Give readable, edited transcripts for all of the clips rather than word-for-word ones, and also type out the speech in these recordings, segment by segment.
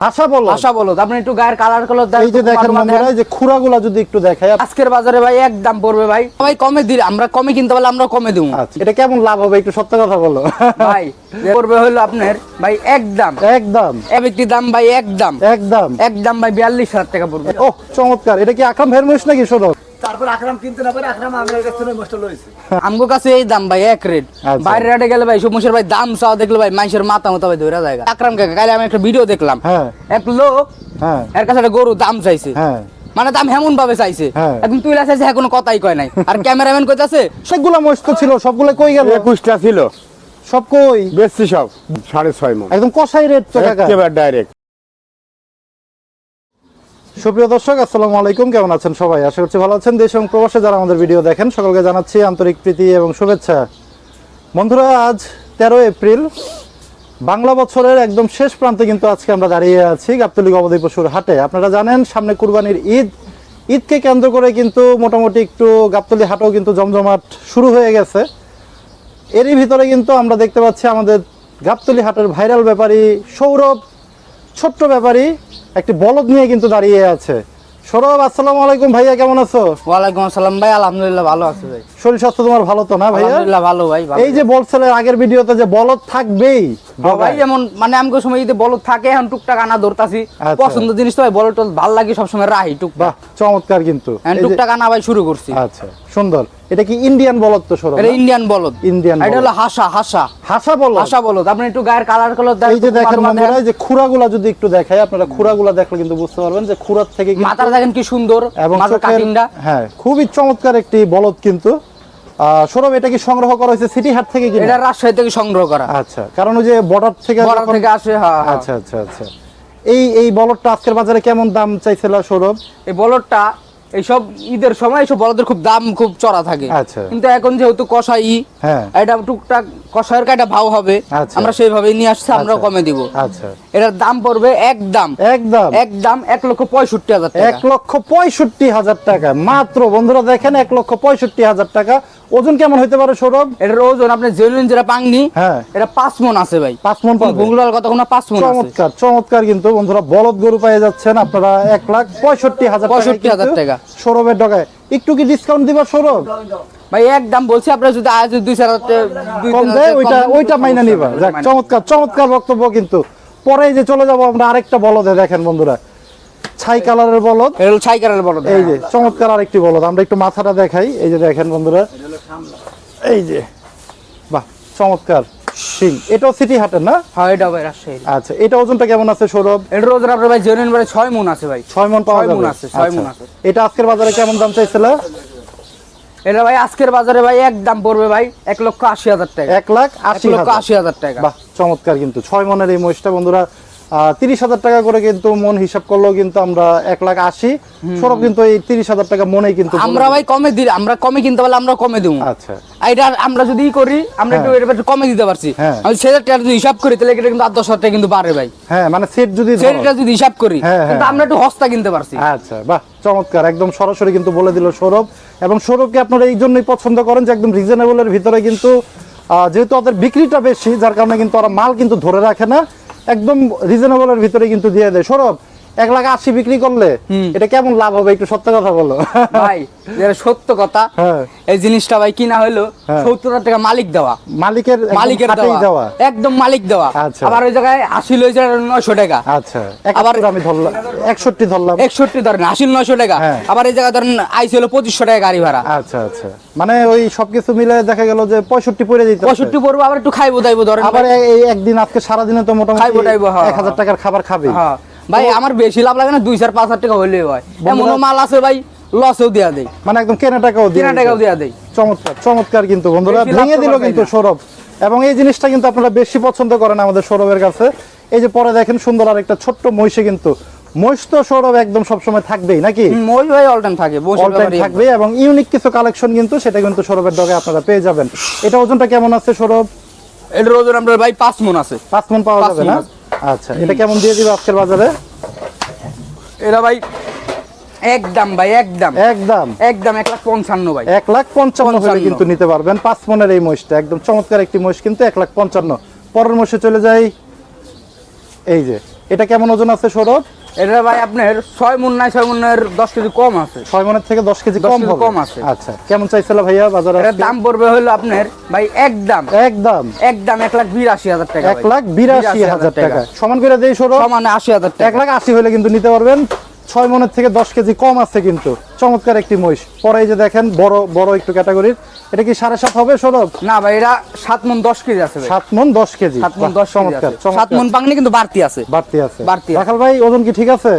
আশা বলো আপনি একটু গায়ের কালার এই যে দেখেন বন্ধুরা, এই যে খুরাগুলা যদি একটু দেখাই, আজকের বাজারে ভাই একদম পড়বে ভাই কমে দিলে আমরা কমে কিনতে পারলে আমরা কমে দেবো। আচ্ছা, এটা কেমন লাভ হবে একটু সত্য কথা বলো ভাই পড়বে হলো আপনার ভাই একদম একটি দাম ভাই একদম ভাই 42,000 টাকা পড়বে। ও চমৎকার, এটা কি আকরাম ভাইয়ের মহিষ নাকি? শোনো, তারপর আকরাম কিনতে না পারে, আকরাম আমার কাছে মস্ত লইছে। আমগো কাছে এই দাম ভাই এক রেট। বাইরে রেটে গেলে ভাই সব মশের ভাই দাম চাও দেখলে ভাই মানুষের মাথা মতো ভাই ধরে যায়। আকরাম কাকা কালে আমি একটা ভিডিও দেখলাম, এক লোক এর কাছে একটা গরু দাম চাইছে, মানে দাম এমন ভাবে চাইছে একদম তুইলা চাইছে, কোনো কথাই কয় নাই। আর ক্যামেরাম্যান কইতাছে সেগুলা মস্ত ছিল, সবগুলো কই গেল? 21টা ছিল, সব কই? বেশি সব 6.5 মণ, একদম কষাই রেট তো কাকা, একেবারে ডাইরেক্ট। সুপ্রিয় দর্শক, আসসালামু আলাইকুম, কেমন আছেন সবাই? আশা করছি ভালো আছেন। দেশ এবং প্রবাসে যারা আমাদের ভিডিও দেখেন সকলকে জানাচ্ছি আন্তরিক প্রীতি এবং শুভেচ্ছা। বন্ধুরা, আজ 13 এপ্রিল, বাংলা বছরের একদম শেষ প্রান্তে কিন্তু আজকে আমরা দাঁড়িয়ে আছি গাবতলী গবাদি পশুর হাটে। আপনারা জানেন সামনে কুরবানির ঈদকে কেন্দ্র করে কিন্তু মোটামুটি একটু গাবতলী হাটও কিন্তু জমজমাট শুরু হয়ে গেছে। এরই ভিতরে কিন্তু আমরা দেখতে পাচ্ছি আমাদের গাবতলী হাটের ভাইরাল ব্যাপারী সৌরভ, ছোট্ট ব্যাপারী, একটি বলদ নিয়ে কিন্তু দাঁড়িয়ে আছে। সৌরভ, আসসালামু আলাইকুম ভাইয়া, কেমন আছো? ওয়ালাইকুম আসসালাম ভাই, আলহামদুলিল্লাহ ভালো আছি ভাই। শরীর স্বাস্থ্য তোমার ভালো তো না ভাইয়া? আলহামদুলিল্লাহ ভালো ভাই। এই যে বলছিলেন আগের ভিডিওতে যে বলদ থাকবেই ভাই, যেমন মানে আমগো সময় যদি বলদ থাকে, এখন টুকটাক আনা ধরতাছি, পছন্দ জিনিস তো ভাই, বলদ ভালো লাগে সবসময় রাহি টুকটাক। চমৎকার, কিন্তু টুকটাক আনা ভাই শুরু করছি। আচ্ছা, সুন্দর। এটা কি ইন্ডিয়ান বলদ তো সৌরভ? এটা ইন্ডিয়ান বলদ। এটা হলো হাসা বলদ। আপনি একটু গায়ের কালার এই যে দেখেন বন্ধুরা, এই যে খুরাগুলা যদি একটু দেখাই, আপনারা খুরাগুলা দেখলে কিন্তু বুঝতে পারবেন যে খুরার থেকে মাথাটা দেখেন কি সুন্দর এবং কাটিংটা, হ্যাঁ খুবই চমৎকার একটি বলদ কিন্তু। সৌরভ, এটা কি সংগ্রহ করা হয়েছে সিটি হাট থেকে? এটা রাজশাহী থেকে সংগ্রহ করা। আচ্ছা, কারণ ওই যে বর্ডার থেকে আসে। হ্যাঁ, আচ্ছা আচ্ছা আচ্ছা। এই বলদটা আজকের বাজারে কেমন দাম চাইছিল সৌরভ? এই বলদটা এইসব ঈদের সময় এইসব বলদের খুব দাম খুব চড়া থাকে। আচ্ছা, কিন্তু এখন যেহেতু কষাই, এটা টুকটাক কষায়ের কাটা ভাও হবে, আমরা সেইভাবেই নিয়ে আসছি, আমরা কমে দিব। আচ্ছা, এটার দাম পড়বে একদম 1,65,000 টাকা। 1,65,000 টাকা মাত্র। বন্ধুরা দেখেন, 1,65,000 টাকা। ওজন কেমন হইতে পারে সৌরভ? এটার ওজন আপনি জেনুইন যেটা পাংনি, এটা 5 মণ আছে ভাই। 5 মণ পাবে? বুংলার কথা কোনো 5 মণ আছে। চমৎকার চমৎকার, কিন্তু বন্ধুরা বলদ গরু পেয়ে যাচ্ছেন আপনারা 1,65,000 টাকা সৌরভের টাকায়। একটু কি ডিসকাউন্ট দিবা সৌরভ? ভাই একদম বলছি, আপনারা যদি আজ 2-4 কম দেয় ওইটা মাইনা নিবা। যাক, চমৎকার চমৎকার বক্তব্য। কিন্তু পরে যে চলে যাব আমরা আরেকটা বলদে, দেখেন বন্ধুরা, ছাই কালারের বলদ। ছাই কালারের বলদ, এই যে চমৎকার আরেকটি বলদ। আমরা একটু মাথাটা দেখাই, এই যে দেখেন বন্ধুরা, এই যে বাহ চমৎকার সিং। এটাও সিটি হাটের না? হ্যাঁ, এটা ভাই রাজশাহী। আচ্ছা, এটা ওজনটা কেমন আছে সৌরভ? এটার ওজন আপনার ভাই জেনুইন ভাই 6 মণ আছে ভাই। 6 মণ পাওয়া যাবে? 6 মণ আছে। এটা আজকের বাজারে কেমন দাম চাইছিল? এটা ভাই আজকের বাজারে ভাই একদম পড়বে ভাই 1,80,000 টাকা। 1,80,000 টাকা। বাহ চমৎকার, কিন্তু 6 মণের এই মহিষটা বন্ধুরা 30,000 টাকা করে কিন্তু মন হিসাব করলেও কিন্তু আমরা 1,80,000। সৌরভ কিন্তু এই 30,000 টাকা মনেই কিন্তু আমরা ভাই কমে দিই, আমরা কমে কিনতে পারলে আমরা কমে দেবো। আচ্ছা, এটা আমরা যদি করি, আমরা একটু কমে দিতে পারছি। আমি সেটা যদি হিসাব করি তাহলে এটা কিন্তু 10,000 টাকা কিন্তু পারে ভাই। হ্যাঁ, মানে সেট যদি হিসাব করি, কিন্তু আমরা একটু হস্তা কিনতে পারছি। আচ্ছা, বাহ চমৎকার, একদম সরাসরি কিন্তু বলে দিল সৌরভ। এবং সৌরভকে আপনারা এই জন্যই পছন্দ করেন যে একদম রিজনেবলের ভিতরে কিন্তু, যেহেতু ওদের বিক্রিটা বেশি, যার কারণে কিন্তু ওরা মাল কিন্তু ধরে রাখে না, একদম রিজনেবলের ভিতরে কিন্তু দিয়ে দেয়। সৌরভ, 1,80,000 বিক্রি করলে এটা কেমন লাভ হবে একটু সত্য কথা বলো ভাই। যেটা সত্য কথা, এই জিনিসটা ভাই কিনা হলো 70,000 টাকা মালিক দেওয়া, মালিকের দেওয়া, একদম মালিক দেওয়া। আবার ওই জায়গায় 80 লইছে 900 টাকা। আচ্ছা, আবার আমি ধরলাম 61 ধরলাম, 61 ধরেন 80 900 টাকা। আবার এই জায়গায় ধরেন আইছিল 2500 টাকা গাড়ি ভাড়া। আচ্ছা আচ্ছা, মানে ওই সবকিছু মিলে দেখা গেল যে 65 পড়ে যেত। 65 পড়বো, আবার একটু খাইবো দাইবো ধরেন, আবার এই একদিন আজকে সারা দিনে তো মোটামুটি খাইবো দাইবো 1,000 টাকার খাবার খাবে। ভাই আমার বেশি লাভ লাগে না, 2-4-5,000 টাকা হইলেই হয়। এমনও মাল আছে ভাই লসও দেয়া দেয়, মানে একদম কেনা টাকাও দেয়া দেয়। চমৎকার চমৎকার, কিন্তু বন্ধুরা ভেঙে দিল কিন্তু সৌরভ। এবং এই জিনিসটা কিন্তু আপনারা বেশি পছন্দ করেন আমাদের সৌরভের কাছে। এই যে পরে দেখেন সুন্দর আর একটা ছোট্ট মহিষে, কিন্তু মহিষ তো সৌরভ একদম সবসময় থাকবেই নাকি? মহিষ ভাই অল টাইম থাকে, থাকবে। এবং ইউনিক কিছু কালেকশন কিন্তু সেটা কিন্তু সৌরভের ডগে আপনারা পেয়ে যাবেন। এটা ওজনটা কেমন আছে সৌরভ? এটার ওজন আপনার ভাই 5 মণ আছে। 5 মণ পাওয়া যাবে না? আচ্ছা, এটা কেমন দিয়ে দিবে আজকের বাজারে? এটা ভাই একদম ভাই একদম 1,55,000 ভাই। 1,55,000 হলে কিন্তু নিতে পারবেন 5 মণের এই মহিষটা। একদম চমৎকার একটি মহিষ কিন্তু 1,55,000। পরের মহিষে চলে যাই, এই যে এটা কেমন ওজন আছে সৌরভ? এটা ভাই আপনার 6 মণ নাই, 6 মণের 10 কেজি কম আছে। 6 মণের থেকে 10 কেজি 10 কম কেজি হবে। কম আছে। আচ্ছা, কেমন চাইছিল ভাইয়া বাজারে? এর দাম পড়বে হলো আপনার ভাই একদম একদম 1,82,000 টাকা। 1,82,000 টাকা। সমান করে দেই সৌরভ? সমানে 80,000 টাকা। 1,80,000 হলে কিন্তু নিতে পারবেন। 6 মণের থেকে 10 কেজি কম আছে কিন্তু। চমৎকার একটি মহিষ। পরে এই যে দেখেন বড় বড় একটু ক্যাটাগরির। এটা কি 7.5 হবে সৌরভ? না ভাই, এটা 7 মণ 10 কেজি আছে ভাই। 7 মণ 10 কেজি। 7 মণ 10 কেজি চমৎকার আছে। 7 মণ পাকনি কিন্তু বাড়তি আছে। বাড়তি আছে। বাড়তি আছে। রাখাল ভাই ওজন কি ঠিক আছে?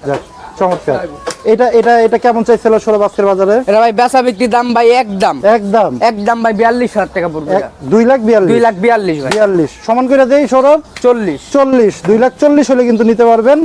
যাক, চমৎকার। এটা এটা এটা কেমন চাইছিল সৌরভ আজকের বাজারে? এটা ভাই বেচা বিক্রি দাম ভাই একদম একদম ভাই 42,000 টাকা পড়বে। 2,42,000 2,42,000 ভাই। 42 সমান করে দেই সৌরভ? 40 2,40,000 হলে কিন্তু নিতে পারবেন।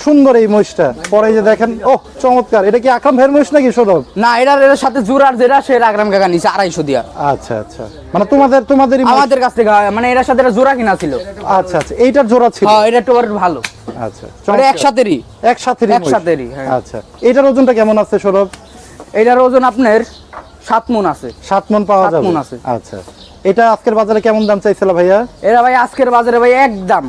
সুন্দর এই মহিষটা। পরে এই যে দেখেন, ওহ চমৎকার। এটা কি আকরাম ভাইয়ের মহিষ নাকি সৌরভ? না, এর সাথে জোড়ার যেটা সে আকরাম কাকা নিছে 250 দিয়া। আচ্ছা আচ্ছা, মানে তোমাদেরই মহিষ? আমাদের কাছ থেকে মানে এর সাথে এটা জোড়া কিনা ছিল। আচ্ছা আচ্ছা, এইটার জোড়া ছিল? হ্যাঁ, এটা একটু ভালো। আচ্ছা, মানে একসাথেরই একসাথেরই। হ্যাঁ। আচ্ছা, এইটার ওজনটা কেমন আছে সৌরভ? এটার ওজন আপনার 7 মণ আছে। 7 মণ পাওয়া 7 যাবে? মণ আছে। আচ্ছা, এটা আজকের বাজারে কেমন দাম চাইছিল ভাইয়া? এরা ভাই আজকের বাজারে ভাই একদম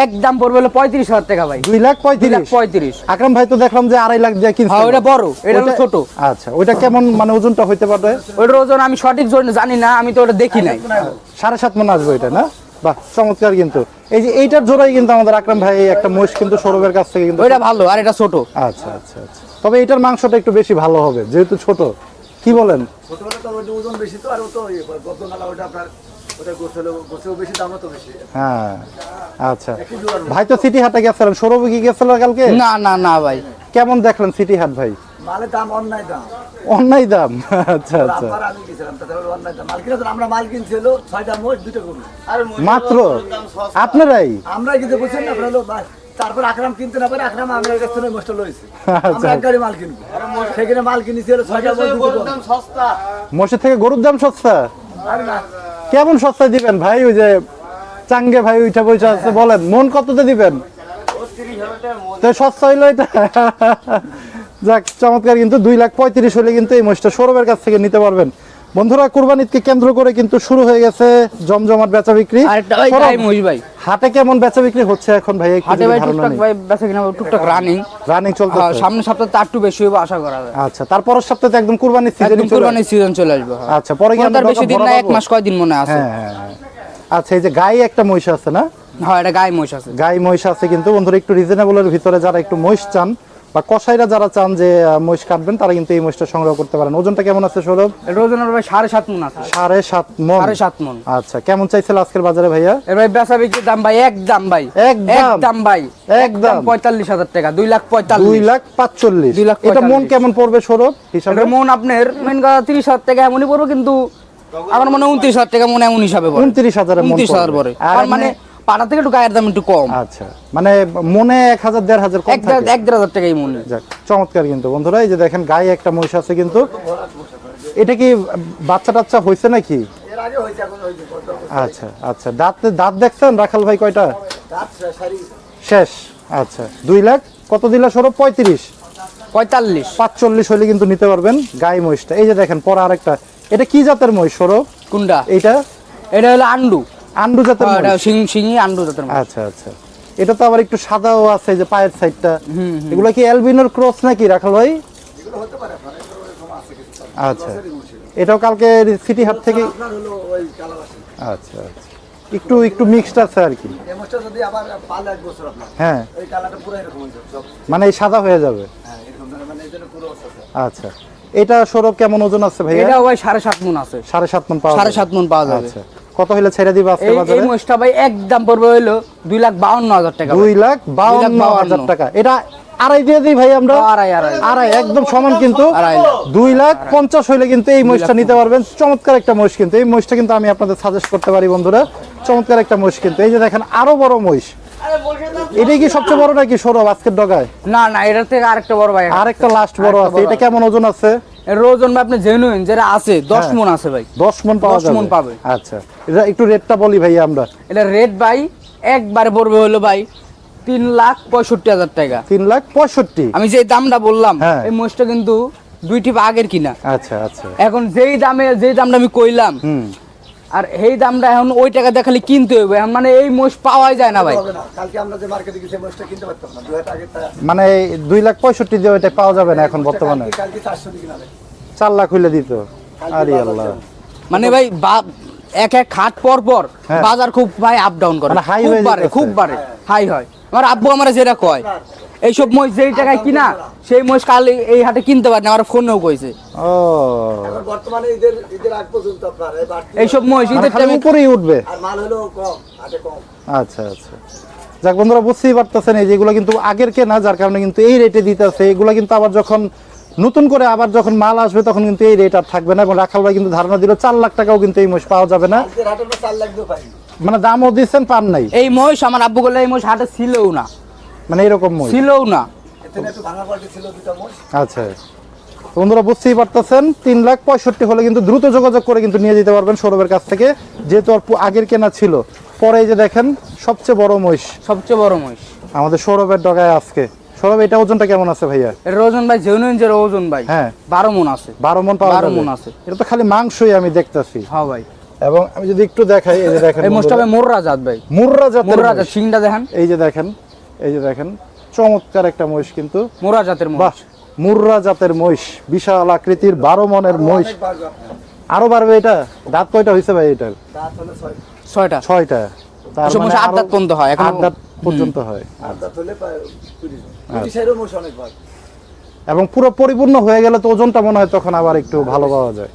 একদম পড়বে হলো 35,000 টাকা ভাই। 2,35,000। আকরাম ভাই তো দেখলাম যে 2.5 লাখ দিয়ে কিনছে। হ্যাঁ, ওটা বড়, এটা হলো ছোট। আচ্ছা, ওইটা কেমন মানে ওজনটা হইতে পারে? ওটার ওজন আমি সঠিক জানি না, আমি তো ওটা দেখি নাই। 7.5 মণ আসবে এটা, না? বাহ, চমৎকার। কিন্তু এই যে এইটার জোড়াই কিন্তু আমাদের আকরাম ভাই একটা মহিষ কিন্তু সৌরভের কাছ থেকে কিন্তু। ওইটা ভালো আর এটা ছোট। আচ্ছা আচ্ছা আচ্ছা, তবে এটার মাংসটা একটু বেশি ভালো হবে যেহেতু ছোট। কি বলেন? ছোটবেলা তো ওটা ওজন বেশি তো, আর ও তো গতকাল ওটা আপনার ওটা গোছেও বেশি, দামও তো বেশি। হ্যাঁ, আচ্ছা। ভাই তো সিটি হাটে গেছিলেন, সৌরভ কি গেছিল কালকে? না না না ভাই। কেমন দেখলেন সিটি হাট ভাই? মালের দাম অন্যায় দাম। অন্যায় দাম? আচ্ছা আচ্ছা। আবার আমি গেছিলাম, তাহলে অন্যায় দাম। মাল কিনা তো আমরা মাল কিনছিল 6টা মোষ 2টা গরু। মাত্র আপনারাই? আমরা কিন্তু বুঝছেন না, আপনার লোক তারপর আকরাম কিনতে না পারে, আকরাম আমরা কাছ থেকে মোষটা লইছি। আচ্ছা। আমরা এক গাড়ি মাল কিনবো, সেখানে মাল কিনেছিল 6টা মোষ 2টা গরু। মোষের থেকে গরুর দাম সস্তা? আরে না, কেমন সস্তা দিবেন ভাই? ওই যে চাঙ্গে ভাই ওইটা পয়সা আছে, বলেন মন কততে দিবেন? তো সস্তা হইলো এটা। যাক, চমৎকার। কিন্তু 2,35,000 হলে কিন্তু এই মহিষটা সৌরভের কাছ থেকে নিতে পারবেন। বন্ধুরা, কুরবানিকে কেন্দ্র করে কিন্তু শুরু হয়ে গেছে জমজমাট বেচা বিক্রি। আরেকটা ভাই গাই মহিষ ভাই। হাটে কেমন বেচা বিক্রি হচ্ছে এখন ভাই? হাটে ভাই টুকটাক ভাই বেচা কিনা টুকটাক রানিং চলতেছে। সামনে সপ্তাহে তো একটু বেশি হবে আশা করা যায়। আচ্ছা, তারপরের সপ্তাহে তো একদম কুরবানির সিজন একদম কুরবানির সিজন চলে আসবে। আচ্ছা, পরে কি আমরা বেশি দিন না, 1 মাস কয়দিন মনে আছে। হ্যাঁ। আচ্ছা, এই যে গাই একটা মহিষ আছে না? হ্যাঁ, এটা গাই মহিষ আছে। গাই মহিষ আছে কিন্তু বন্ধুরা, একটু রিজনেবলের ভিতরে যারা একটু মহিষ চান বা কসাইরা যারা চান যে মহিষ কাটবেন, তারা কিন্তু এই মহিষটা সংগ্রহ করতে পারেন। ওজনটা কেমন আছে সৌরভ? এটা ওজন ভাই 7.5 মণ আছে। 7.5 মণ? 7.5 মণ। আচ্ছা, কেমন চাইছিল আজকের বাজারে ভাইয়া? এর ভাই বেচা বিক্রির দাম ভাই একদম ভাই একদম ভাই একদম 45,000 টাকা। 2,45,000। 2,45,000। এটা মন কেমন পড়বে সৌরভ হিসাবে? এটা মন আপনার মেন কথা 30,000 টাকা এমনই পড়বে, কিন্তু আমার মনে 29,000 টাকা মনে এমন হিসাবে পড়ে। 29,000 মন 29,000 পড়ে। আর মানে পাটা থেকে একটু গায়ের দাম একটু কম। আচ্ছা, মানে মনে 1,000 1,500 কম থাকে। 1,000 টাকাই মনে। যাক, চমৎকার। কিন্তু বন্ধুরা, এই যে দেখেন গায়ে একটা মহিষ আছে কিন্তু। এটা কি বাচ্চা টাচ্চা হয়েছে নাকি? এর আগে হইছে, এখন হইছে। আচ্ছা আচ্ছা, দাঁত দেখছেন রাখাল ভাই কয়টা? দাঁত সারি শেষ। আচ্ছা, 2 লাখ কত দিলা সৌরভ? 45 45 হলে কিন্তু নিতে পারবেন গাই মহিষটা। এই যে দেখেন পরে আরেকটা। এটা কি জাতের মহিষ সৌরভ? কোনটা? এটা হলো আন্ডু জাতের মহিষ। এটা সিংহি আন্ডু জাতের মহিষ। আচ্ছা আচ্ছা, এটা তো আবার একটু সাদাও আছে, যে পায়ের সাইডটা। এগুলো কি অ্যালবিনোর ক্রস নাকি রাখাল ভাই? এগুলো হতে পারে, মানে এরকম আছে কিছু। আচ্ছা, এটাও কালকে সিটি হাট থেকে? আপনার হলো ওই কালার আছে। আচ্ছা আচ্ছা, একটু মিক্সড আছে আর কি। এই মোষটা যদি আবার পালে 1 বছর আপনার, হ্যাঁ, এই কালারটা পুরো এরকম হয়ে যাবে সব। মানে এই সাদা হয়ে যাবে? হ্যাঁ, এরকম মানে এই জন্য পুরো আছে। আচ্ছা, এটা সৌরভ কেমন ওজন আছে ভাই? এটা ভাই 7.5 মণ আছে। 7.5 মণ পাওয়া? 7.5 মণ পাওয়া যাবে। আচ্ছা, কত হলে ছেড়ে দিবা আজকে বাজারে? এই মহিষটা ভাই একদম পড়বে হলো 2,52,000 টাকা। 2,52,000 টাকা। এটা আড়াই দিয়ে দিই ভাই আমরা? আড়াই একদম সমান কিন্তু। 2,50,000 হইলে কিন্তু এই মহিষটা নিতে পারবেন। চমৎকার একটা মহিষ কিন্তু। এই মহিষটা কিন্তু আমি আপনাদের সাজেস্ট করতে পারি বন্ধুরা। চমৎকার একটা মহিষ কিন্তু। এই যে দেখেন আরো বড় মহিষ। এটাই কি সবচেয়ে বড় নাকি সৌরভ আজকের ডগায়? না না, এটার থেকে আরেকটা বড় ভাই। আরেকটা লাস্ট বড় আছে। এটা কেমন ওজন আছে? এর ওজন ভাই আপনি জেনুইন যেটা আছে 10 মণ আছে ভাই। 10 মণ পাওয়া 10 যাবে? মণ পাবে। আচ্ছা, এটা একটু রেটটা বলি ভাই আমরা। এটা রেট ভাই একবারে পড়বে হলো ভাই 3,65,000 টাকা। 3,65,000? আমি যে দামটা বললাম, হ্যাঁ। এই মোষটা কিন্তু 2 টিপ আগের কিনা। আচ্ছা আচ্ছা, এখন যেই দামটা আমি কইলাম, আর এই দামটা এখন ওই টাকা দিয়ে খালি কিনতে হবে, এখন মানে এই মোষ পাওয়াই যায় না ভাই। হবে না, কালকে আমরা যে মার্কেটে গেছি মোষটা কিনতে পারতাম না, 2 হাজার আগেরটা মানে 2,65,000 দিয়ে ওইটা পাওয়া যাবে না এখন বর্তমানে, কালকে 400 দিয়ে কিনা 4 লাখ হইলে দিত। আরে আল্লাহ, মানে ভাই এক এক হাট পর পর হ্যাঁ। বাজার খুব ভাই আপ ডাউন করে, মানে high খুব হয়ে বাড়ে, যেতেছে। খুব বাড়ে, হাই হয়। আমার আব্বু আমার যেটা কয় এইসব মোষ যেই টাকায় কিনা সেই মোষ কাল এই হাটে কিনতে পারে না, আমার ফোনেও কইছে। ও এখন বর্তমানে ঈদের আগ পর্যন্ত আপনার এই বাড়তি এইসব মোষ মানে ঈদের খালি টাইমে উপরেই উঠবে। আর মাল হলো কম, হাটে কম। আচ্ছা আচ্ছা, যাক বন্ধুরা বুঝতেই পারতেছেন এই যেগুলো কিন্তু আগের কেনা, যার কারণে কিন্তু এই রেটে দিতেছে। এগুলো কিন্তু আবার যখন নতুন করে আবার যখন মাল আসবে তখন কিন্তু এই রেট আর থাকবে না। এবং রাখাল ভাই কিন্তু ধারণা দিল 4 লাখ টাকাও কিন্তু এই মোষ পাওয়া যাবে না, আজকের হাটে আমরা 4 লাখ দিয়ে পাই। মানে দামও দিচ্ছেন পান নাই, এই মোষ আমার আব্বু বলে এই মোষ হাটে ছিলও না, মানে এরকম মোষ ছিলও না। এখানে একটু ভাঙা পাল্টি ছিল 2টা মোষ। আচ্ছা, তো বন্ধুরা বুঝতেই পারতেছেন 3,65,000 হলে কিন্তু দ্রুত যোগাযোগ করে কিন্তু নিয়ে যেতে পারবেন সৌরভের কাছ থেকে, যেহেতু আর আগের কেনা ছিল। পরে এই যে দেখেন সবচেয়ে বড় মহিষ সবচেয়ে বড় মহিষ আমাদের সৌরভের ডগায় আজকে। সৌরভ, এটা ওজনটা কেমন আছে ভাইয়া? এর ওজন ভাই জেনুইন যে ওজন ভাই হ্যাঁ 12 মণ আছে। 12 মণ পাওয়া 12 যাবে? মণ আছে। এটা তো খালি মাংসই আমি দেখতাছি। হ্যাঁ ভাই, এবং আমি যদি একটু দেখাই, এই যে দেখেন এই মোষটা ভাই মোররা জাত ভাই, মুর্রা জাতের মোররা মহিষ। জাত, শিংটা দেখেন, এই যে দেখেন, এই যে দেখেন চমৎকার একটা মহিষ কিন্তু। মোররা জাতের বাহ, মহিষ। মুর্রা জাতের মহিষ, বিশাল আকৃতির 12 মণের মহিষ। অনেক বাড়বে আপনার। আরো বাড়বে এটা। দাঁত কয়টা হইছে ভাই এটার? রাত হলো 6। 6টা 6টা। তার এসব মোষ মানে 8 দাঁত পর্যন্ত হয়, এখন 8 দাঁত পর্যন্ত হয়। আর রাত হলে প্রায় 20 এরও মোষ অনেক বাড়বে। এবং পুরো পরিপূর্ণ হয়ে গেলে তো ওজনটা মনে হয় তখন আবার একটু ভালো পাওয়া যায়।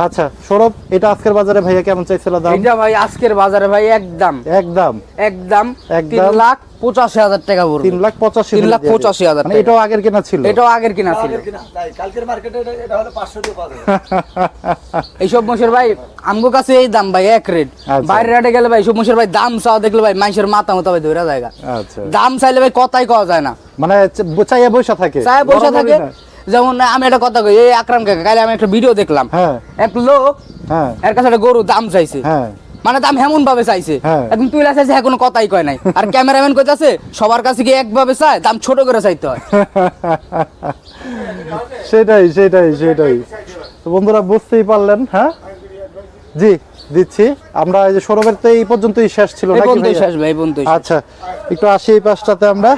আচ্ছা সৌরভ, এটা আজকের বাজারে ভাইয়া কেমন চাইছিল দাম? এটা ভাই আজকের বাজারে ভাই একদম একদম একদম একদম 3,85,000 টাকা পড়বে। 3,85,000 টাকা। মানে এটাও আগের কেনা ছিল। এটাও আগের কিনা ছিল। আগের কিনা তাই কালকের মার্কেটে এটা হলো 500 দিয়ে পাওয়া যাবে। এইসব মোষের ভাই আমগো কাছে এই দাম ভাই এক রেট, আচ্ছা। বাইরের হাটে গেলে ভাই এইসব মোষের ভাই দাম চাওয়া দেখলে ভাই মানুষের মাথা মতো ভাই ধরে জায়গা। আচ্ছা, দাম চাইলে ভাই কথাই কওয়া যায় না, মানে চাইয়া বসে থাকে, চায় পয়সা বরাবরই থাকে। না। যেমন আমি একটা কথা কই, এই আকরাম কাকা কালে আমি একটা ভিডিও দেখলাম, হ্যাঁ এক লোক হ্যাঁ এর কাছে একটা গরু দাম চাইছে, হ্যাঁ মানে দাম এমন ভাবে চাইছে হ্যাঁ। একদম তুইলা চাইছে, এখন কথাই কয় নাই। আর ক্যামেরাম্যান কইতাছে সবার কাছে কি একভাবে চায়, দাম ছোট করে চাইতে হয়। সেটাই সেটাই সেটাই। তো বন্ধুরা বুঝতেই পারলেন। হ্যাঁ জি, দিচ্ছি আমরা। এই যে সৌরভের তো এই পর্যন্তই শেষ ছিল এই নাকি পর্যন্তই ভাইয়া? শেষ ভাই, এই পর্যন্তই শেষ। আচ্ছা, একটু আসি এই পাশটাতে আমরা।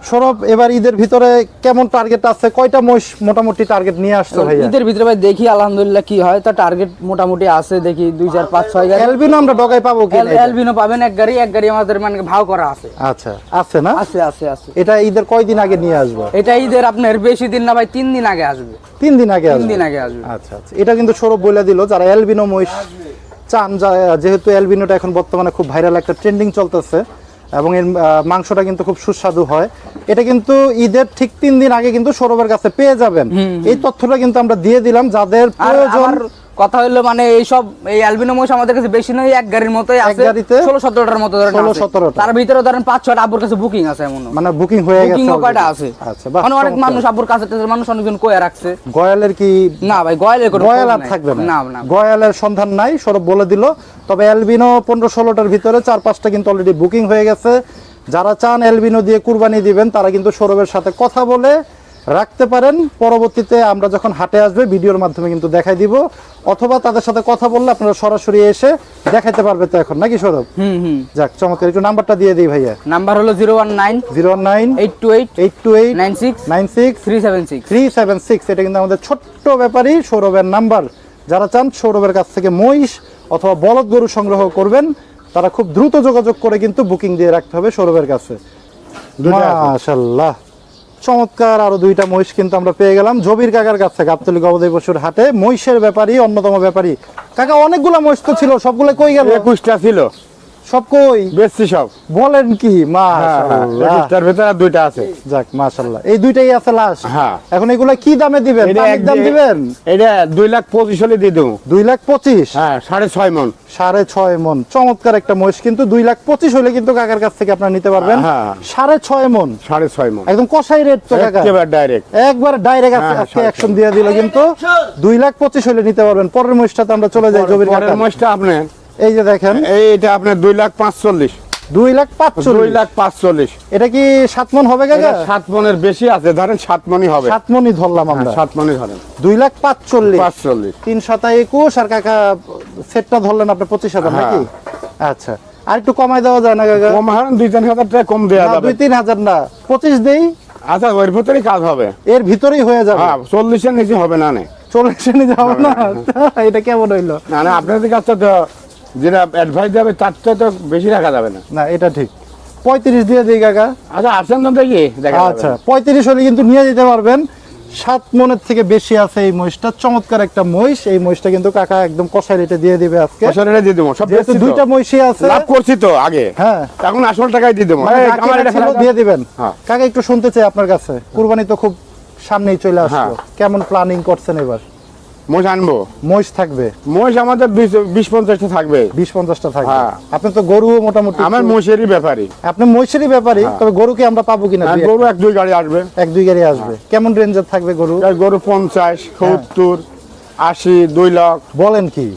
সৌরভ, এবার ঈদের ভিতরে কেমন টার্গেট আছে? কয়টা মহিষ মোটামুটি টার্গেট নিয়ে আসছো ভাইয়া? ঈদের ভিতরে ভাই দেখি আলহামদুলিল্লাহ কি হয়, তা টার্গেট মোটামুটি আছে, দেখি 2 4 5 6 গাড়ি। এলবিনো আমরা ডগায় পাবো কি? এলবিনো পাবেন এক গাড়ি আমাদের মানে ভাও করা আছে। আচ্ছা, আছে না? আছে আছে আছে। এটা ঈদের কয়দিন আগে নিয়ে আসবো? এটা ঈদের আপনার বেশি দিন না ভাই, 3 দিন আগে আসবে। 3 দিন আগে 3 আসবে। দিন আগে আসবে। আচ্ছা আচ্ছা, এটা কিন্তু সৌরভ বলে দিল যারা এলবিনো মহিষ চান, যেহেতু এলবিনোটা এখন বর্তমানে খুব ভাইরাল একটা ট্রেন্ডিং চলতেছে এবং এর মাংসটা কিন্তু খুব সুস্বাদু হয়। এটা কিন্তু ঈদের ঠিক 3 দিন আগে কিন্তু সৌরভের কাছে পেয়ে যাবেন। এই তথ্যটা কিন্তু আমরা দিয়ে দিলাম যাদের আর প্রয়োজন। আমার কথা হলো মানে এই সব এই অ্যালবিনো মোষ আমাদের কাছে বেশি নয়, এক গাড়ির মতোই আছে, গাড়িতে 16 17টার মতো ধরেন 16 আছে। 17টা। তার ভিতরে ধরেন 5 6টা আব্বুর কাছে বুকিং আছে, এমন মানে বুকিং হয়ে গেছে বুকিং already? কয়টা আছে। আচ্ছা, বাহ, মানে অনেক চমৎকার। মানুষ আব্বুর কাছে মানুষ অনেকজন কইয়া রাখছে। গয়ালের কি? না ভাই গয়ালের কোনো গয়াল খোঁজ আর নাই। থাকবে না, না না গয়ালের সন্ধান নাই, সৌরভ বলে দিল। তবে এলবিনো 15 16টার ভিতরে 4 5টা কিন্তু অলরেডি বুকিং হয়ে গেছে। যারা চান এলবিনো দিয়ে কুরবানি দিবেন তারা কিন্তু সৌরভের সাথে কথা বলে রাখতে পারেন। পরবর্তীতে আমরা যখন হাটে আসবে ভিডিওর মাধ্যমে কিন্তু দেখাই দিব, অথবা তাদের সাথে কথা বললে আপনারা সরাসরি এসে দেখাইতে পারবে তো এখন, নাকি সৌরভ? যাক, চমৎকার। একটু নাম্বারটা দিয়ে দিই ভাইয়া। নাম্বার হলো 019 019 828 828 96 96 376। 376। এটা কিন্তু আমাদের ছোট্ট ব্যাপারী সৌরভের নাম্বার। যারা চান সৌরভের কাছ থেকে মহিষ অথবা বলদ গরু সংগ্রহ করবেন তারা খুব দ্রুত যোগাযোগ করে কিন্তু বুকিং দিয়ে রাখতে হবে সৌরভের কাছে। মাশাআল্লাহ, চমৎকার। আরো 2টা মহিষ কিন্তু আমরা পেয়ে গেলাম জবির কাকার কাছে, গাবতলী গবাদি পশুর হাটে মহিষের ব্যাপারী, অন্যতম ব্যাপারী। কাকা, অনেকগুলা মহিষ তো ছিল, সবগুলো কই গেল? 21টা ছিল, সব কই? বেশি সব। বলেন কি? মাশাআল্লাহ, 21টার ভিতরে আর 2টা আছে। যাক মাশাআল্লাহ, এই 2টাই আছে লাস্ট। হ্যাঁ। এখন এগুলা কি দামে দিবেন? এটা পানির দাম দিবেন? এটা 2,25,000 হলে দিয়ে দেবো। 2,25,000? হ্যাঁ, 6.5 মণ। 6.5 মণ। চমৎকার একটা মহিষ কিন্তু 2,25,000 হলে কিন্তু কাকার কাছ থেকে আপনারা নিতে পারবেন। হ্যাঁ। 6.5 মণ, 6.5 মণ, একদম কষাই রেট তো কাকা, একেবারে ডাইরেক্ট। একবার ডাইরেক্ট হ্যাঁ, আজকে 6.5 অ্যাকশন দিয়ে দিল কিন্তু 2,25,000 হলে নিতে পারবেন। পরের মহিষটাতে আমরা চলে যাই জবির পরের কাকা। মহিষটা আপনার এই যে দেখেন, এইটা আপনার 2,45,000। 2,45,000। 2,45,000। এটা কি 7 মণ হবে কাকা? 7 মণের বেশি আছে, ধরেন 7 মণই হবে। 7 মণই ধরলাম আমরা। 7 মণই ধরেন। 2,45,000। 45। 3 7 21 আর কাকা সেটটা ধরলেন আপনি 25,000 হ্যাঁ। নাকি? আচ্ছা, আর একটু কমাই দেওয়া যায় না কাকা? কম হারেন 2-3 হাজার টাকা কম দেওয়া যাবে। 2-3 হাজার না, 25 দেই, আচ্ছা ওর ভিতরেই কাজ হবে। এর ভিতরেই হয়ে যাবে। হ্যাঁ 40-এর নিচে হবে না নে। 40 নিয়ে যাবো না? এটা কেমন হইলো? না না আপনাদের কাছে তো যেটা অ্যাডভাইস যাবে তার চেয়ে তো বেশি রাখা যাবে না। না এটা ঠিক, 35 দিয়ে দিই কাকা। আচ্ছা আসেন তো দেখি দেখা যাবে। আচ্ছা 35 হলে কিন্তু নিয়ে যেতে পারবেন। 7 মনের থেকে বেশি আছে এই মহিষটা, চমৎকার একটা মহিষ। এই মহিষটা কিন্তু কাকা একদম কষাই রেটে দিয়ে দিবে আজকে। বছরে দিয়ে দেবো সব যেহেতু বেশি দুইটা মহিষই আছে, লাভ করছি তো আগে। হ্যাঁ এখন আসল টাকাই দিয়ে দেবো। মানে এই, বাকি আমার এটা ছিল ফেলা দিয়ে দিবেন। হ্যাঁ। কাকা একটু শুনতে চাই আপনার কাছে, কুরবানি তো খুব সামনেই চলে আসলো, হ্যাঁ। কেমন প্ল্যানিং করছেন এবার? মোষ আনবো। মহিষ থাকবে মোষ আমাদের 20-50টা থাকবে। 20-50টা থাকবে। হ্যাঁ। আপনি তো গরু মোটামুটি আমার মোষেরই ব্যাপারী। আপনি মহিষেরই ব্যাপারী, তবে গরু কি আমরা পাবো কিনা? আর গরু 1-2 গাড়ি আসবে। 1-2 গাড়ি আসবে। কেমন রেঞ্জের থাকবে গরু? আর গরু 50, 70, 80, 2 লাখ বলেন কি,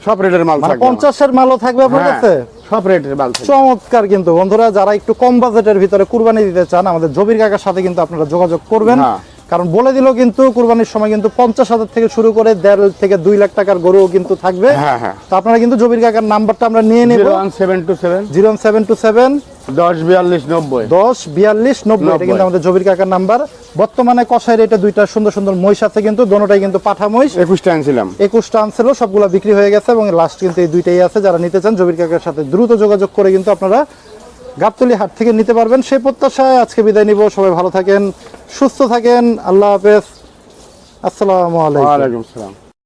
সব রেটের মাল মানে থাকবে। 50-এর মালও থাকবে আপনার হ্যাঁ, কাছে? সব রেটের মাল থাকবে। চমৎকার। কিন্তু বন্ধুরা যারা একটু কম বাজেটের ভিতরে কুরবানি দিতে চান, আমাদের জবির কাকার সাথে কিন্তু আপনারা যোগাযোগ করবেন। হ্যাঁ। কারণ বলে দিল কিন্তু কুরবানির সময় কিন্তু 50,000 থেকে শুরু করে 1.5 থেকে 2 লাখ টাকার গরুও কিন্তু থাকবে। হ্যাঁ হ্যাঁ। তো আপনারা কিন্তু জবির কাকার নাম্বারটা আমরা নিয়ে নেব। 01727 01727 10 42 90। 10 42 90, এটা কিন্তু আমাদের জবির কাকার নাম্বার। বর্তমানে কষাই রেটে দুইটা সুন্দর সুন্দর মহিষ আছে, কিন্তু দোনোটাই কিন্তু পাঠা মহিষ। 21টা আনছিলাম। 21টা আনছিল, সবগুলা বিক্রি হয়ে গেছে এবং লাস্ট কিন্তু এই দুইটাই আছে। যারা নিতে চান জবির কাকার সাথে দ্রুত যোগাযোগ করে কিন্তু আপনারা গাবতলী হাট থেকে নিতে পারবেন। সেই প্রত্যাশায় আজকে বিদায় নিব। সবাই ভালো থাকেন, সুস্থ থাকেন, আল্লাহ হাফেজ, আসসালামু আলাইকুম। ওয়ালাইকুম আসসালাম।